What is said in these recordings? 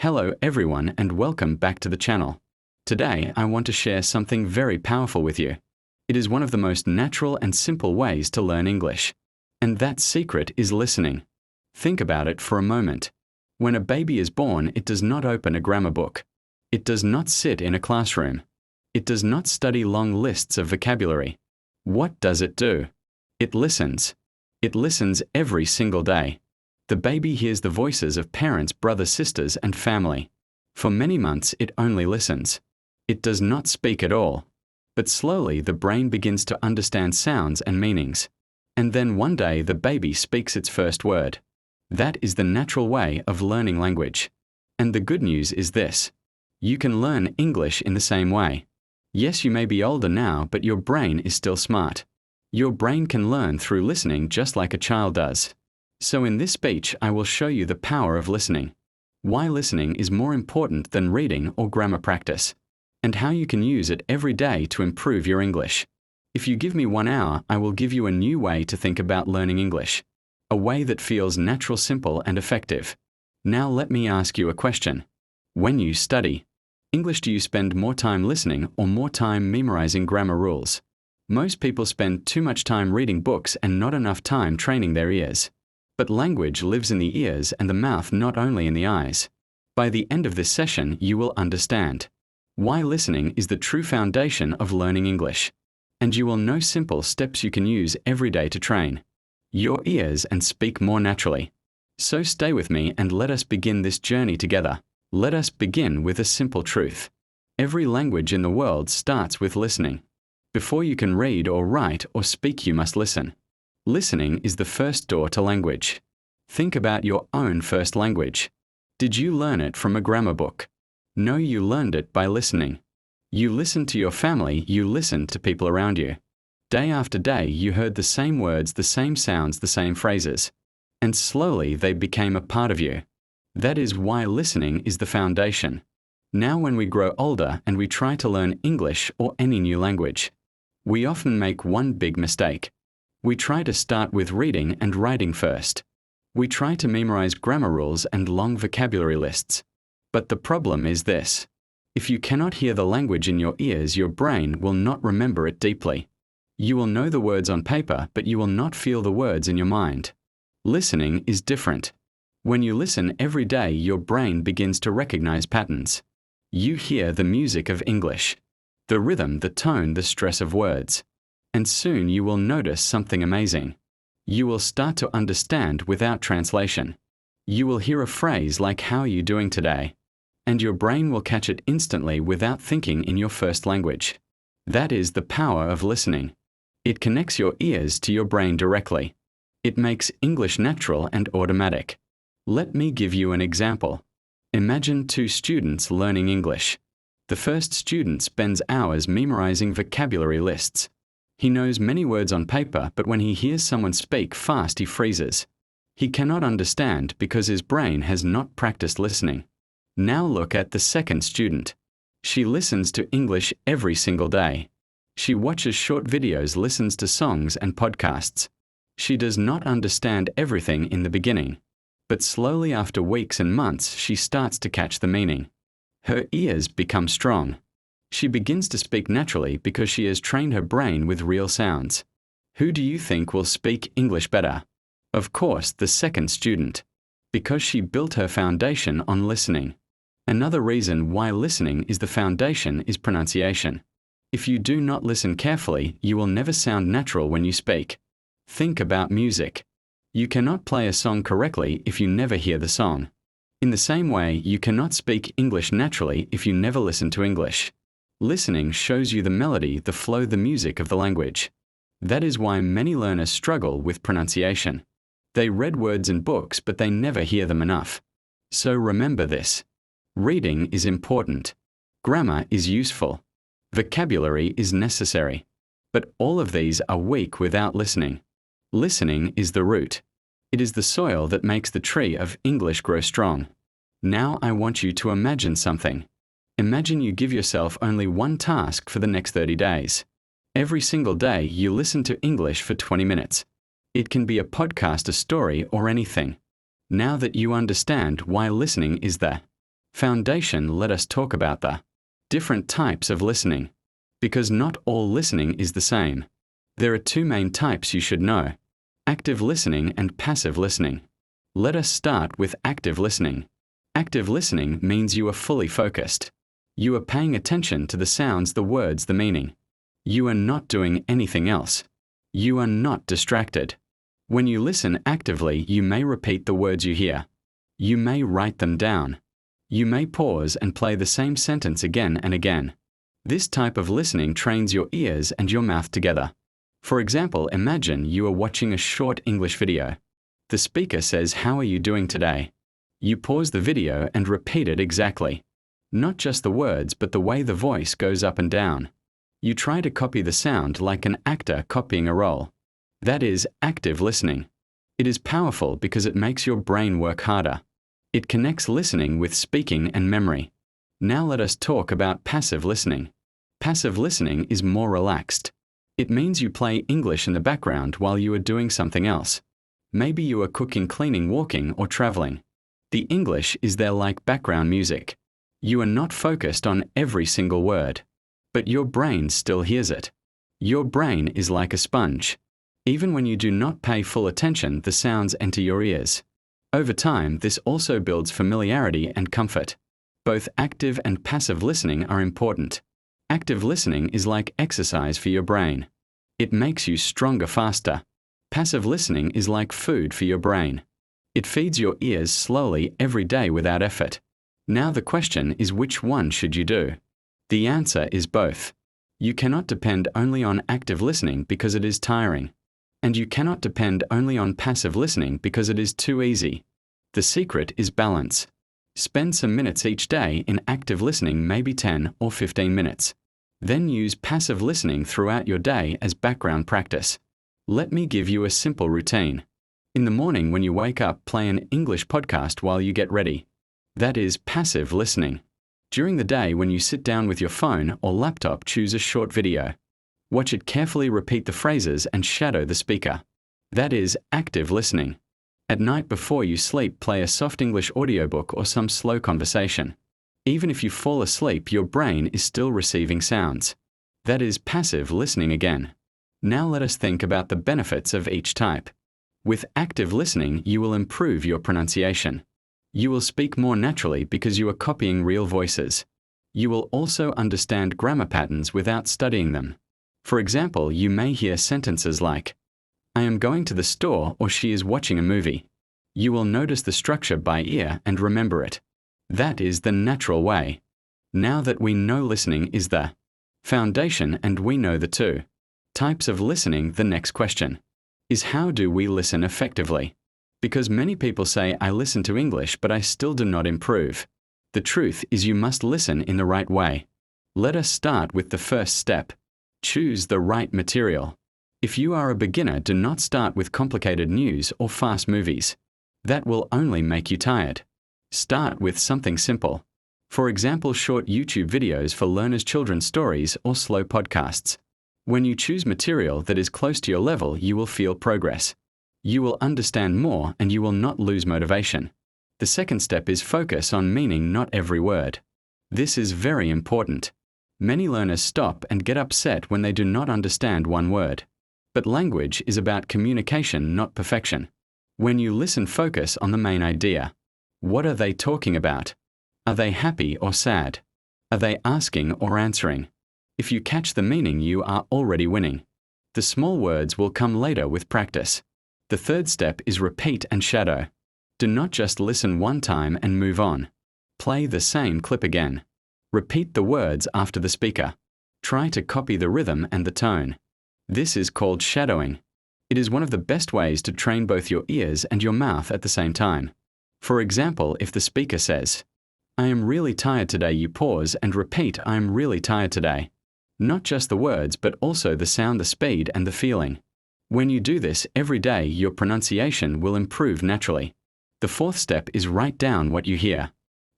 Hello everyone and welcome back to the channel. Today I want to share something very powerful with you. It is one of the most natural and simple ways to learn English. And that secret is listening. Think about it for a moment. When a baby is born, it does not open a grammar book. It does not sit in a classroom. It does not study long lists of vocabulary. What does it do? It listens. It listens every single day. The baby hears the voices of parents, brothers, sisters, and family. For many months, it only listens. It does not speak at all. But slowly, the brain begins to understand sounds and meanings. And then one day, the baby speaks its first word. That is the natural way of learning language. And the good news is this: you can learn English in the same way. Yes, you may be older now, but your brain is still smart. Your brain can learn through listening just like a child does. So in this speech, I will show you the power of listening, why listening is more important than reading or grammar practice, and how you can use it every day to improve your English. If you give me 1 hour, I will give you a new way to think about learning English, a way that feels natural, simple, and effective. Now let me ask you a question. When you study English, do you spend more time listening or more time memorizing grammar rules? Most people spend too much time reading books and not enough time training their ears. But language lives in the ears and the mouth, not only in the eyes. By the end of this session, you will understand why listening is the true foundation of learning English. And you will know simple steps you can use every day to train your ears and speak more naturally. So stay with me and let us begin this journey together. Let us begin with a simple truth. Every language in the world starts with listening. Before you can read or write or speak, you must listen. Listening is the first door to language. Think about your own first language. Did you learn it from a grammar book? No, you learned it by listening. You listened to your family, you listened to people around you. Day after day, you heard the same words, the same sounds, the same phrases. And slowly they became a part of you. That is why listening is the foundation. Now when we grow older and we try to learn English or any new language, we often make one big mistake. We try to start with reading and writing first. We try to memorize grammar rules and long vocabulary lists. But the problem is this: if you cannot hear the language in your ears, your brain will not remember it deeply. You will know the words on paper, but you will not feel the words in your mind. Listening is different. When you listen every day, your brain begins to recognize patterns. You hear the music of English, the rhythm, the tone, the stress of words. And soon you will notice something amazing. You will start to understand without translation. You will hear a phrase like "how are you doing today?" and your brain will catch it instantly without thinking in your first language. That is the power of listening. It connects your ears to your brain directly. It makes English natural and automatic. Let me give you an example. Imagine 2 students learning English. The first student spends hours memorizing vocabulary lists. He knows many words on paper, but when he hears someone speak fast, he freezes. He cannot understand because his brain has not practiced listening. Now look at the second student. She listens to English every single day. She watches short videos, listens to songs and podcasts. She does not understand everything in the beginning, but slowly after weeks and months, she starts to catch the meaning. Her ears become strong. She begins to speak naturally because she has trained her brain with real sounds. Who do you think will speak English better? Of course, the second student, because she built her foundation on listening. Another reason why listening is the foundation is pronunciation. If you do not listen carefully, you will never sound natural when you speak. Think about music. You cannot play a song correctly if you never hear the song. In the same way, you cannot speak English naturally if you never listen to English. Listening shows you the melody, the flow, the music of the language. That is why many learners struggle with pronunciation. They read words in books, but they never hear them enough. So remember this. Reading is important. Grammar is useful. Vocabulary is necessary. But all of these are weak without listening. Listening is the root. It is the soil that makes the tree of English grow strong. Now I want you to imagine something. Imagine you give yourself only one task for the next 30 days. Every single day, you listen to English for 20 minutes. It can be a podcast, a story, or anything. Now that you understand why listening is the Foundation, let us talk about the different types of listening. Because not all listening is the same. There are two main types you should know: active listening and passive listening. Let us start with active listening. Active listening means you are fully focused. You are paying attention to the sounds, the words, the meaning. You are not doing anything else. You are not distracted. When you listen actively, you may repeat the words you hear. You may write them down. You may pause and play the same sentence again and again. This type of listening trains your ears and your mouth together. For example, imagine you are watching a short English video. The speaker says, "How are you doing today?" You pause the video and repeat it exactly. Not just the words, but the way the voice goes up and down. You try to copy the sound like an actor copying a role. That is active listening. It is powerful because it makes your brain work harder. It connects listening with speaking and memory. Now let us talk about passive listening. Passive listening is more relaxed. It means you play English in the background while you are doing something else. Maybe you are cooking, cleaning, walking, or traveling. The English is there like background music. You are not focused on every single word, but your brain still hears it. Your brain is like a sponge. Even when you do not pay full attention, the sounds enter your ears. Over time, this also builds familiarity and comfort. Both active and passive listening are important. Active listening is like exercise for your brain. It makes you stronger faster. Passive listening is like food for your brain. It feeds your ears slowly every day without effort. Now the question is, which one should you do? The answer is both. You cannot depend only on active listening because it is tiring. And you cannot depend only on passive listening because it is too easy. The secret is balance. Spend some minutes each day in active listening, maybe 10 or 15 minutes. Then use passive listening throughout your day as background practice. Let me give you a simple routine. In the morning when you wake up, play an English podcast while you get ready. That is passive listening. During the day when you sit down with your phone or laptop, choose a short video. Watch it carefully, repeat the phrases and shadow the speaker. That is active listening. At night before you sleep, play a soft English audiobook or some slow conversation. Even if you fall asleep, your brain is still receiving sounds. That is passive listening again. Now let us think about the benefits of each type. With active listening, you will improve your pronunciation. You will speak more naturally because you are copying real voices. You will also understand grammar patterns without studying them. For example, you may hear sentences like, "I am going to the store," or "She is watching a movie." You will notice the structure by ear and remember it. That is the natural way. Now that we know listening is the foundation and we know the two types of listening, the next question is, how do we listen effectively? Because many people say, "I listen to English, but I still do not improve." The truth is you must listen in the right way. Let us start with the first step. Choose the right material. If you are a beginner, do not start with complicated news or fast movies. That will only make you tired. Start with something simple. For example, short YouTube videos for learners, children's stories, or slow podcasts. When you choose material that is close to your level, you will feel progress. You will understand more and you will not lose motivation. The second step is focus on meaning, not every word. This is very important. Many learners stop and get upset when they do not understand one word. But language is about communication, not perfection. When you listen, focus on the main idea. What are they talking about? Are they happy or sad? Are they asking or answering? If you catch the meaning, you are already winning. The small words will come later with practice. The third step is repeat and shadow. Do not just listen one time and move on. Play the same clip again. Repeat the words after the speaker. Try to copy the rhythm and the tone. This is called shadowing. It is one of the best ways to train both your ears and your mouth at the same time. For example, if the speaker says, "I am really tired today," you pause and repeat, "I am really tired today." Not just the words, but also the sound, the speed, and the feeling. When you do this every day, your pronunciation will improve naturally. The fourth step is write down what you hear.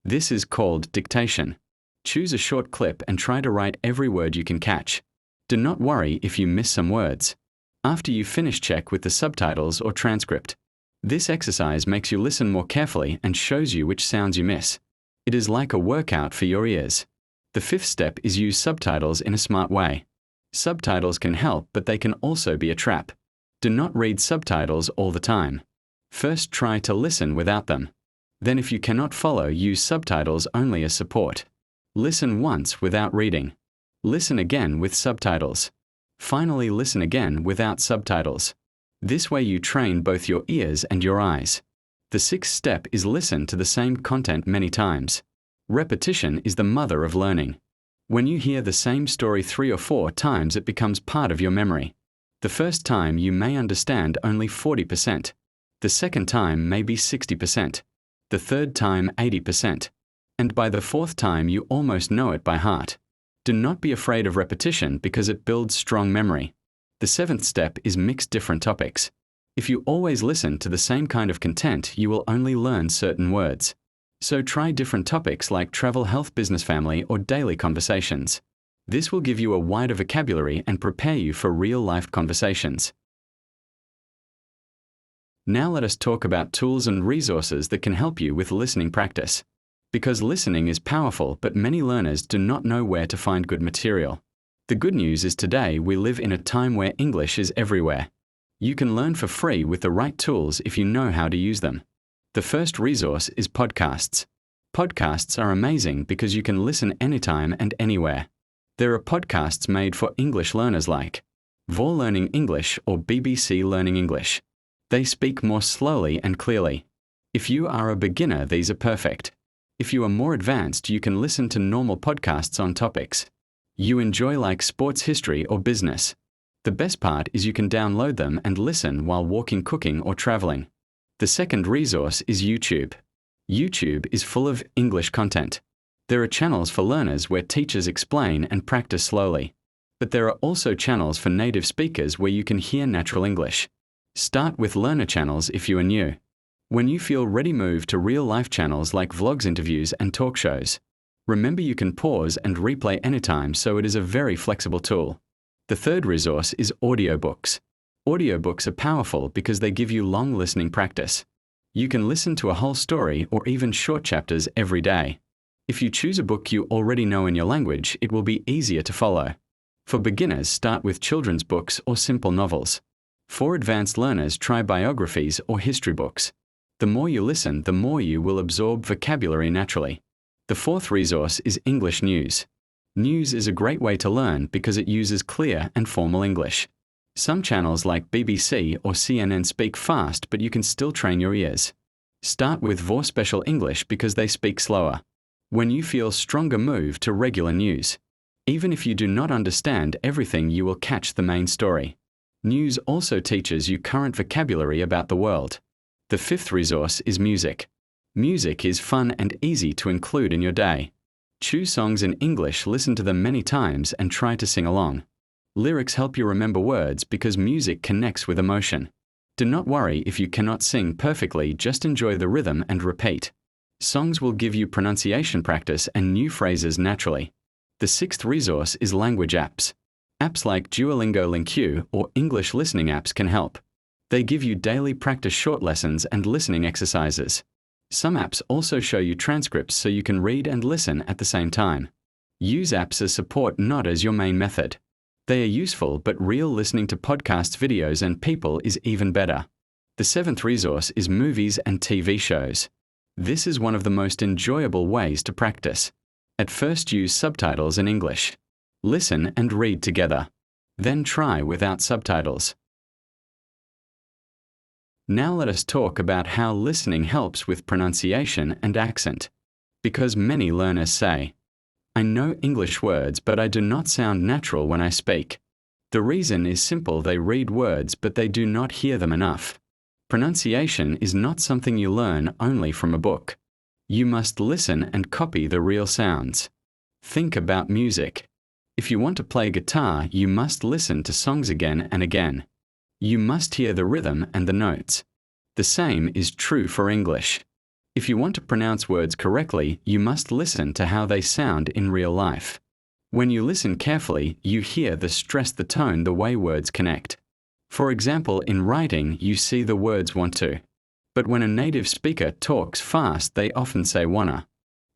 This is called dictation. Choose a short clip and try to write every word you can catch. Do not worry if you miss some words. After you finish, check with the subtitles or transcript. This exercise makes you listen more carefully and shows you which sounds you miss. It is like a workout for your ears. The fifth step is use subtitles in a smart way. Subtitles can help, but they can also be a trap. Do not read subtitles all the time. First, try to listen without them. Then, if you cannot follow, use subtitles only as support. Listen once without reading. Listen again with subtitles. Finally, listen again without subtitles. This way you train both your ears and your eyes. The sixth step is listen to the same content many times. Repetition is the mother of learning. When you hear the same story 3 or 4 times, it becomes part of your memory. The first time you may understand only 40%. The second time may be 60%. The third time 80%. And by the fourth time you almost know it by heart. Do not be afraid of repetition because it builds strong memory. The seventh step is mix different topics. If you always listen to the same kind of content, you will only learn certain words. So try different topics like travel, health, business, family, or daily conversations. This will give you a wider vocabulary and prepare you for real-life conversations. Now let us talk about tools and resources that can help you with listening practice. Because listening is powerful, but many learners do not know where to find good material. The good news is today we live in a time where English is everywhere. You can learn for free with the right tools if you know how to use them. The first resource is podcasts. Podcasts are amazing because you can listen anytime and anywhere. There are podcasts made for English learners like VOR Learning English or BBC Learning English. They speak more slowly and clearly. If you are a beginner, these are perfect. If you are more advanced, you can listen to normal podcasts on topics you enjoy like sports, history, or business. The best part is you can download them and listen while walking, cooking, or traveling. The second resource is YouTube. YouTube is full of English content. There are channels for learners where teachers explain and practice slowly. But there are also channels for native speakers where you can hear natural English. Start with learner channels if you are new. When you feel ready, move to real-life channels like vlogs, interviews, and talk shows. Remember, you can pause and replay anytime, so it is a very flexible tool. The third resource is audiobooks. Audiobooks are powerful because they give you long listening practice. You can listen to a whole story or even short chapters every day. If you choose a book you already know in your language, it will be easier to follow. For beginners, start with children's books or simple novels. For advanced learners, try biographies or history books. The more you listen, the more you will absorb vocabulary naturally. The fourth resource is English news. News is a great way to learn because it uses clear and formal English. Some channels like BBC or CNN speak fast, but you can still train your ears. Start with VOR Special English because they speak slower. When you feel stronger, move to regular news. Even if you do not understand everything, you will catch the main story. News also teaches you current vocabulary about the world. The fifth resource is music. Music is fun and easy to include in your day. Choose songs in English, listen to them many times, and try to sing along. Lyrics help you remember words because music connects with emotion. Do not worry if you cannot sing perfectly, just enjoy the rhythm and repeat. Songs will give you pronunciation practice and new phrases naturally. The sixth resource is language apps. Apps like Duolingo, LingQ, or English listening apps can help. They give you daily practice, short lessons, and listening exercises. Some apps also show you transcripts so you can read and listen at the same time. Use apps as support, not as your main method. They are useful, but real listening to podcasts, videos, and people is even better. The seventh resource is movies and TV shows. This is one of the most enjoyable ways to practice. At first, use subtitles in English. Listen and read together. Then try without subtitles. Now let us talk about how listening helps with pronunciation and accent. Because many learners say, "I know English words, but I do not sound natural when I speak." The reason is simple: they read words, but they do not hear them enough. Pronunciation is not something you learn only from a book. You must listen and copy the real sounds. Think about music. If you want to play guitar, you must listen to songs again and again. You must hear the rhythm and the notes. The same is true for English. If you want to pronounce words correctly, you must listen to how they sound in real life. When you listen carefully, you hear the stress, the tone, the way words connect. For example, in writing, you see the words want to. But when a native speaker talks fast, they often say wanna.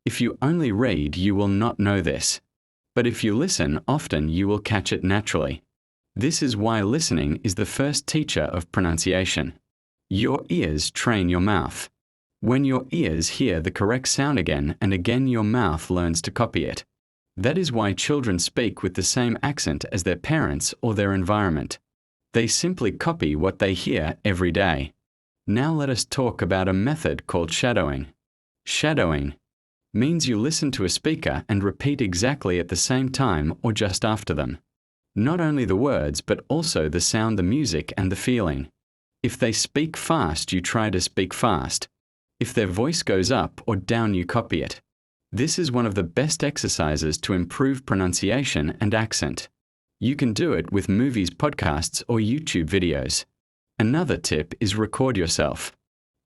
If you only read, you will not know this. But if you listen often, you will catch it naturally. This is why listening is the first teacher of pronunciation. Your ears train your mouth. When your ears hear the correct sound again and again, your mouth learns to copy it. That is why children speak with the same accent as their parents or their environment. They simply copy what they hear every day. Now let us talk about a method called shadowing. Shadowing means you listen to a speaker and repeat exactly at the same time or just after them. Not only the words, but also the sound, the music, and the feeling. If they speak fast, you try to speak fast. If their voice goes up or down, you copy it. This is one of the best exercises to improve pronunciation and accent. You can do it with movies, podcasts, or YouTube videos. Another tip is record yourself.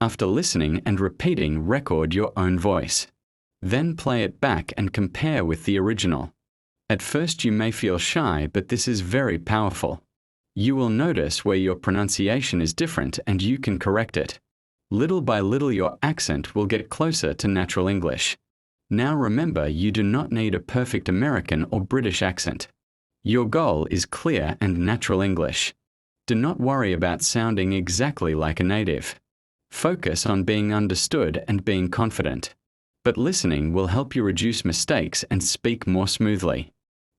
After listening and repeating, record your own voice. Then play it back and compare with the original. At first you may feel shy, but this is very powerful. You will notice where your pronunciation is different and you can correct it. Little by little your accent will get closer to natural English. Now remember, you do not need a perfect American or British accent. Your goal is clear and natural English. Do not worry about sounding exactly like a native. Focus on being understood and being confident. But listening will help you reduce mistakes and speak more smoothly.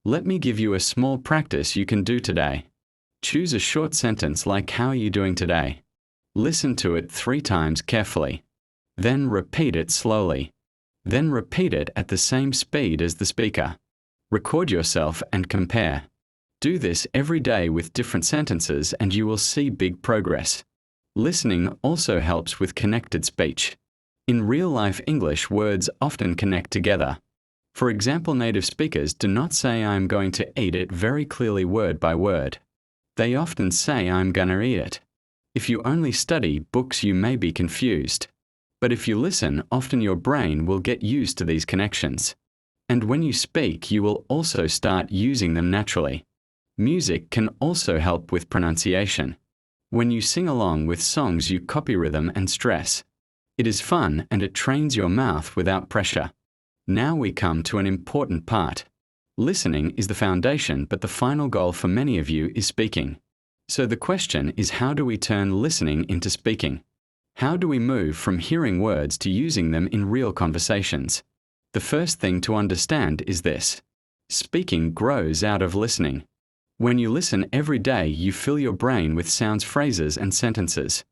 Let me give you a small practice you can do today. Choose a short sentence like "How are you doing today?" Listen to it 3 times carefully. Then repeat it slowly. Then repeat it at the same speed as the speaker. Record yourself and compare. Do this every day with different sentences and you will see big progress. Listening also helps with connected speech. In real-life English, words often connect together. For example, native speakers do not say "I'm going to eat it" very clearly word by word. They often say "I'm gonna eat it." If you only study books, you may be confused. But if you listen, often your brain will get used to these connections. And when you speak, you will also start using them naturally. Music can also help with pronunciation. When you sing along with songs, you copy rhythm and stress. It is fun and it trains your mouth without pressure. Now we come to an important part. Listening is the foundation, but the final goal for many of you is speaking. So the question is, how do we turn listening into speaking? How do we move from hearing words to using them in real conversations? The first thing to understand is this: speaking grows out of listening. When you listen every day, you fill your brain with sounds, phrases, and sentences.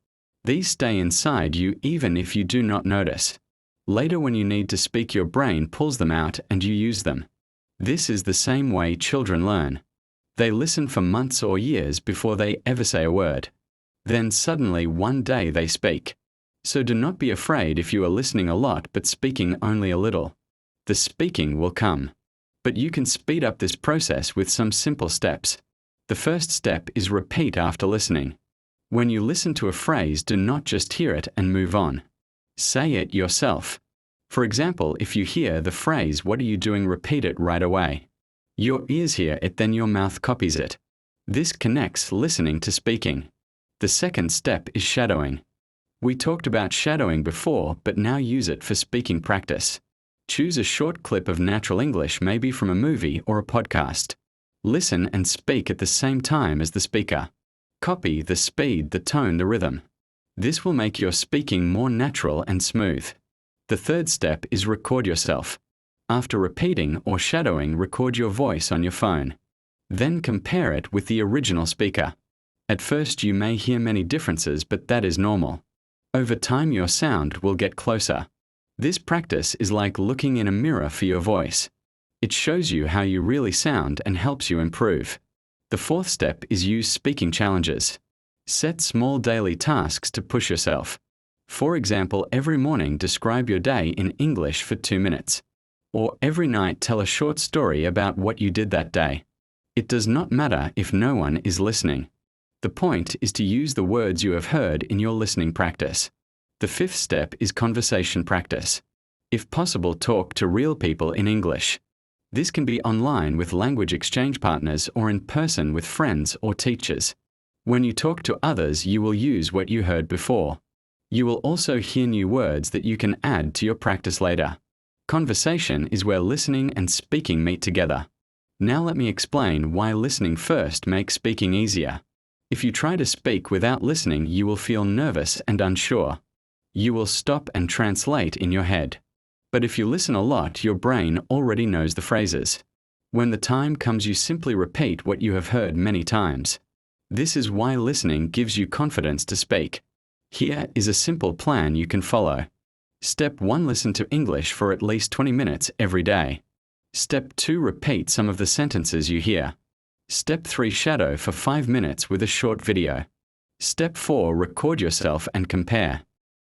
These stay inside you even if you do not notice. Later, when you need to speak, your brain pulls them out and you use them. This is the same way children learn. They listen for months or years before they ever say a word. Then suddenly one day they speak. So do not be afraid if you are listening a lot but speaking only a little. The speaking will come. But you can speed up this process with some simple steps. The first step is repeat after listening. When you listen to a phrase, do not just hear it and move on. Say it yourself. For example, if you hear the phrase "What are you doing?" repeat it right away. Your ears hear it, then your mouth copies it. This connects listening to speaking. The second step is shadowing. We talked about shadowing before, but now use it for speaking practice. Choose a short clip of natural English, maybe from a movie or a podcast. Listen and speak at the same time as the speaker. Copy the speed, the tone, the rhythm. This will make your speaking more natural and smooth. The third step is record yourself. After repeating or shadowing, record your voice on your phone. Then compare it with the original speaker. At first you may hear many differences, but that is normal. Over time your sound will get closer. This practice is like looking in a mirror for your voice. It shows you how you really sound and helps you improve. The fourth step is use speaking challenges. Set small daily tasks to push yourself. For example, every morning describe your day in English for 2 minutes. Or every night tell a short story about what you did that day. It does not matter if no one is listening. The point is to use the words you have heard in your listening practice. The fifth step is conversation practice. If possible, talk to real people in English. This can be online with language exchange partners or in person with friends or teachers. When you talk to others, you will use what you heard before. You will also hear new words that you can add to your practice later. Conversation is where listening and speaking meet together. Now let me explain why listening first makes speaking easier. If you try to speak without listening, you will feel nervous and unsure. You will stop and translate in your head. But if you listen a lot, your brain already knows the phrases. When the time comes, you simply repeat what you have heard many times. This is why listening gives you confidence to speak. Here is a simple plan you can follow. Step 1. Listen to English for at least 20 minutes every day. Step 2. Repeat some of the sentences you hear. Step 3. Shadow for 5 minutes with a short video. Step 4. Record yourself and compare.